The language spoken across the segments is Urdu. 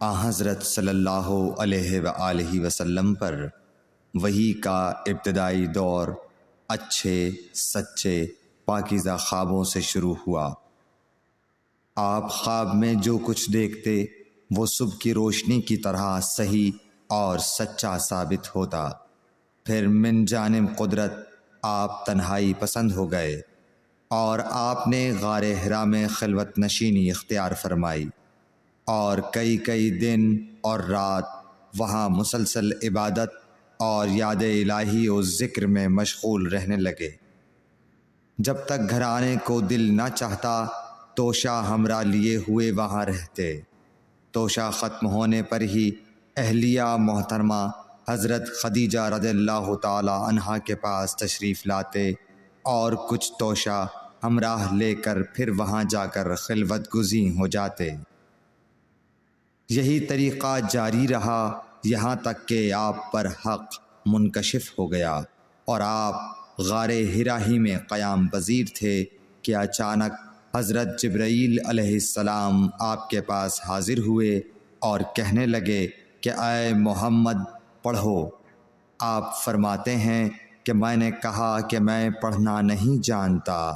حضرت صلی اللہ علیہ وآلہ وسلم پر وحی کا ابتدائی دور اچھے سچے پاکیزہ خوابوں سے شروع ہوا۔ آپ خواب میں جو کچھ دیکھتے وہ صبح کی روشنی کی طرح صحیح اور سچا ثابت ہوتا۔ پھر من جانب قدرت آپ تنہائی پسند ہو گئے اور آپ نے غار حرا میں خلوت نشینی اختیار فرمائی اور کئی دن اور رات وہاں مسلسل عبادت اور یاد الہی و ذکر میں مشغول رہنے لگے۔ جب تک گھر آنے کو دل نہ چاہتا توشہ ہمراہ لیے ہوئے وہاں رہتے۔ توشہ ختم ہونے پر ہی اہلیہ محترمہ حضرت خدیجہ رضی اللہ تعالی عنہا کے پاس تشریف لاتے اور کچھ توشہ ہمراہ لے کر پھر وہاں جا کر خلوت گزین ہو جاتے۔ یہی طریقہ جاری رہا یہاں تک کہ آپ پر حق منکشف ہو گیا اور آپ غار حرا ہی میں قیام پذیر تھے کہ اچانک حضرت جبرائیل علیہ السلام آپ کے پاس حاضر ہوئے اور کہنے لگے کہ اے محمد پڑھو۔ آپ فرماتے ہیں کہ میں نے کہا کہ میں پڑھنا نہیں جانتا۔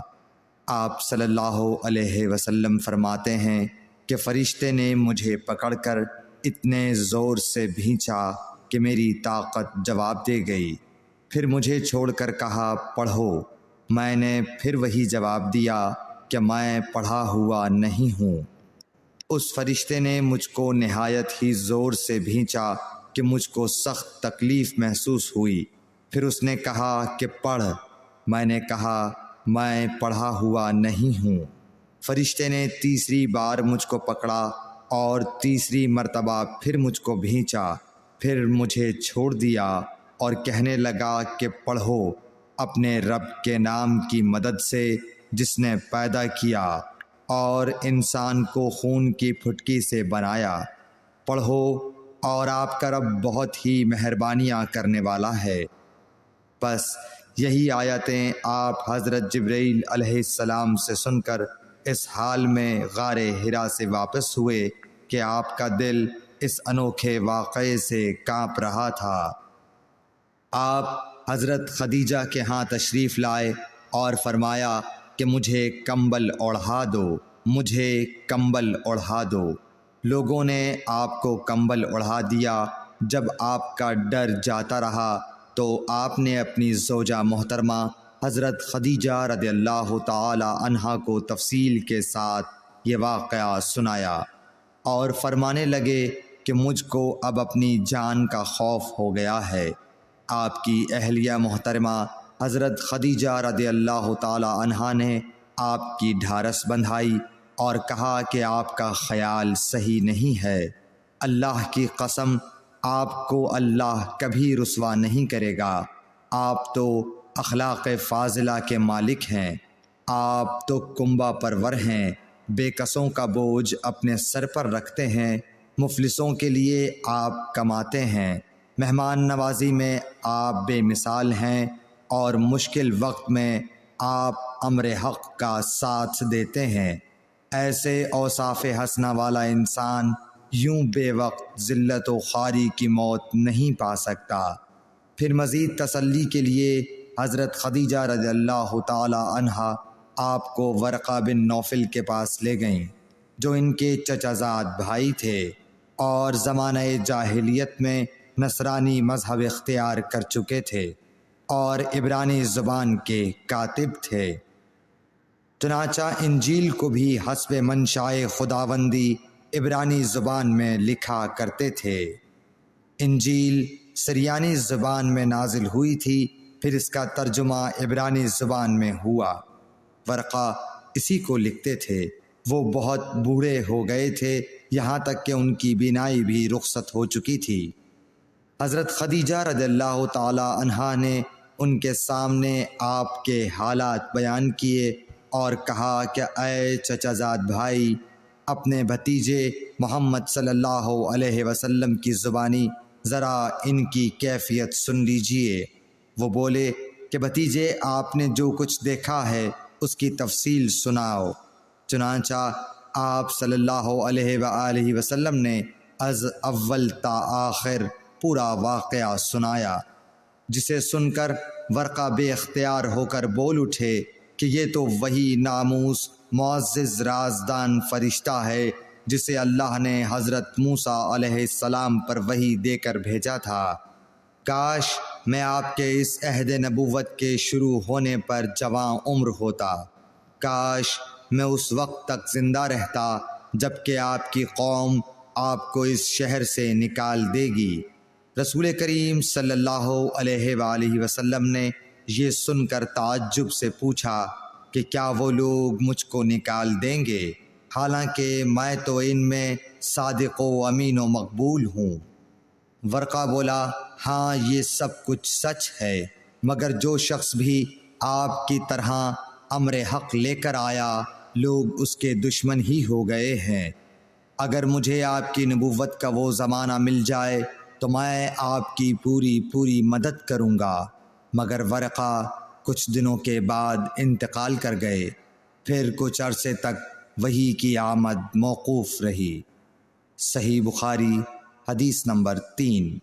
آپ صلی اللہ علیہ وسلم فرماتے ہیں کہ فرشتے نے مجھے پکڑ کر اتنے زور سے بھینچا کہ میری طاقت جواب دے گئی۔ پھر مجھے چھوڑ کر کہا پڑھو۔ میں نے پھر وہی جواب دیا کہ میں پڑھا ہوا نہیں ہوں۔ اس فرشتے نے مجھ کو نہایت ہی زور سے بھینچا کہ مجھ کو سخت تکلیف محسوس ہوئی۔ پھر اس نے کہا کہ پڑھ۔ میں نے کہا میں پڑھا ہوا نہیں ہوں۔ فرشتے نے تیسری بار مجھ کو پکڑا اور تیسری مرتبہ پھر مجھ کو بھینچا۔ پھر مجھے چھوڑ دیا اور کہنے لگا کہ پڑھو اپنے رب کے نام کی مدد سے جس نے پیدا کیا اور انسان کو خون کی پھٹکی سے بنایا۔ پڑھو اور آپ کا رب بہت ہی مہربانیاں کرنے والا ہے۔ بس یہی آیتیں آپ حضرت جبرائیل علیہ السلام سے سن کر اس حال میں غار حرا سے واپس ہوئے کہ آپ کا دل اس انوکھے واقعے سے کانپ رہا تھا۔ آپ حضرت خدیجہ کے ہاں تشریف لائے اور فرمایا کہ مجھے کمبل اوڑھا دو، مجھے کمبل اوڑھا دو۔ لوگوں نے آپ کو کمبل اوڑھا دیا۔ جب آپ کا ڈر جاتا رہا تو آپ نے اپنی زوجہ محترمہ حضرت خدیجہ رضی اللہ تعالی عنہا کو تفصیل کے ساتھ یہ واقعہ سنایا اور فرمانے لگے کہ مجھ کو اب اپنی جان کا خوف ہو گیا ہے۔ آپ کی اہلیہ محترمہ حضرت خدیجہ رضی اللہ تعالی عنہا نے آپ کی ڈھارس بندھائی اور کہا کہ آپ کا خیال صحیح نہیں ہے۔ اللہ کی قسم آپ کو اللہ کبھی رسوا نہیں کرے گا۔ آپ تو اخلاق فاضلہ کے مالک ہیں۔ آپ تو کنبہ پرور ہیں، بے کسوں کا بوجھ اپنے سر پر رکھتے ہیں، مفلسوں کے لیے آپ کماتے ہیں، مہمان نوازی میں آپ بے مثال ہیں اور مشکل وقت میں آپ امر حق کا ساتھ دیتے ہیں۔ ایسے اوصاف حسنہ والا انسان یوں بے وقت ذلت و خواری کی موت نہیں پا سکتا۔ پھر مزید تسلی کے لیے حضرت خدیجہ رضی اللہ تعالی عنہا آپ کو ورقہ بن نوفل کے پاس لے گئیں جو ان کے چچا زاد بھائی تھے اور زمانہ جاہلیت میں نصرانی مذہب اختیار کر چکے تھے اور عبرانی زبان کے کاتب تھے۔ چنانچہ انجیل کو بھی حسب منشائے خداوندی عبرانی زبان میں لکھا کرتے تھے۔ انجیل سریانی زبان میں نازل ہوئی تھی، پھر اس کا ترجمہ عبرانی زبان میں ہوا۔ ورقہ اسی کو لکھتے تھے۔ وہ بہت بوڑھے ہو گئے تھے، یہاں تک کہ ان کی بینائی بھی رخصت ہو چکی تھی۔ حضرت خدیجہ رضی اللہ تعالی عنہا نے ان کے سامنے آپ کے حالات بیان کیے اور کہا کہ اے چچا زاد بھائی، اپنے بھتیجے محمد صلی اللہ علیہ وسلم کی زبانی ذرا ان کی کیفیت سن لیجئے۔ وہ بولے کہ بھتیجے آپ نے جو کچھ دیکھا ہے اس کی تفصیل سناؤ۔ چنانچہ آپ صلی اللہ علیہ وآلہ وسلم نے از اول تا آخر پورا واقعہ سنایا، جسے سن کر ورقہ بے اختیار ہو کر بول اٹھے کہ یہ تو وہی ناموس معزز رازدان فرشتہ ہے جسے اللہ نے حضرت موسیٰ علیہ السلام پر وحی دے کر بھیجا تھا۔ کاش میں آپ کے اس عہد نبوت کے شروع ہونے پر جواں عمر ہوتا، کاش میں اس وقت تک زندہ رہتا جب کہ آپ کی قوم آپ کو اس شہر سے نکال دے گی۔ رسول کریم صلی اللہ علیہ وآلہ وسلم نے یہ سن کر تعجب سے پوچھا کہ کیا وہ لوگ مجھ کو نکال دیں گے، حالانکہ میں تو ان میں صادق و امین و مقبول ہوں؟ ورقہ بولا، ہاں یہ سب کچھ سچ ہے، مگر جو شخص بھی آپ کی طرح امر حق لے کر آیا لوگ اس کے دشمن ہی ہو گئے ہیں۔ اگر مجھے آپ کی نبوت کا وہ زمانہ مل جائے تو میں آپ کی پوری مدد کروں گا، مگر ورقہ کچھ دنوں کے بعد انتقال کر گئے، پھر کچھ عرصے تک وحی کی آمد موقوف رہی۔ صحیح بخاری حدیث نمبر 3۔